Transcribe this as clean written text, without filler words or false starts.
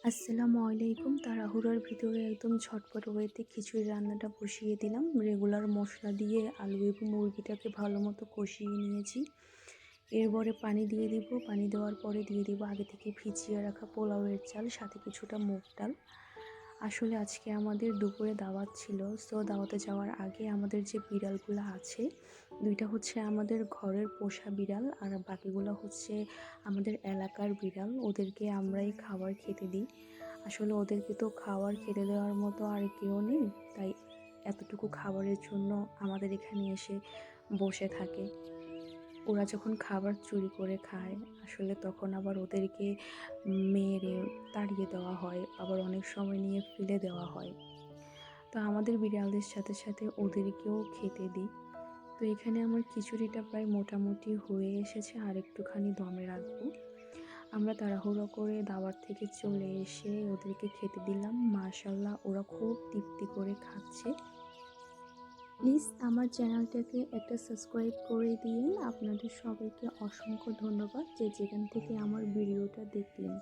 আসসালামু আলাইকুম। তাড়াহুড়োর ভিতরে একদম ঝটপট ওয়েতে খিচুড়ি রান্নাটা বসিয়ে দিলাম। রেগুলার মশলা দিয়ে আলু এবং মুরগিটাকে ভালো মতো কষিয়ে নিয়েছি। এরপরে পানি দিয়ে দিব। পানি দেওয়ার পরে দিয়ে দিব আগে থেকে ভিজিয়ে রাখা পোলাওয়ের চাল, সাথে কিছুটা মুগ ডাল। আসলে আজকে আমাদের দুপুরে দাওয়াত ছিল। সো দাওয়াতে যাওয়ার আগে আমাদের যে বিড়ালগুলো আছে, ২টা হচ্ছে আমাদের ঘরের পোষা বিড়াল আর বাকিগুলো হচ্ছে আমাদের এলাকার বিড়াল। ওদেরকে আমরাই খাবার খেতে দিই। আসলে ওদেরকে তো খাবার খেতে দেওয়ার মতো আর কেউ নেই, তাই এতটুকু খাবারের জন্য আমাদের এখানে এসে বসে থাকে। ওরা যখন খাবার চুরি করে খায়, আসলে তখন আবার ওদেরকে মেরে তাড়িয়ে দেওয়া হয়, আবার অনেক সময় নিয়ে ফেলে দেওয়া হয়। তো আমাদের বিড়ালদের সাথে সাথে ওদেরকেও খেতে দিই। তো এখানে আমার খিচুড়িটা প্রায় মোটামুটি হয়ে এসেছে, আর একটুখানি দমে রাখবো। আমরা তাড়াহুড়ো করে দাওয়াত থেকে চলে এসে ওদেরকে খেতে দিলাম। মাশাআল্লাহ, ওরা খুব তৃপ্তি করে খাচ্ছে। প্লিজ আমার চ্যানেলটাকে একটা সাবস্ক্রাইব করে দিন। আপনাদের সবাইকে অসংখ্য ধন্যবাদ যে যেখান থেকে আমার ভিডিওটা দেখলেন।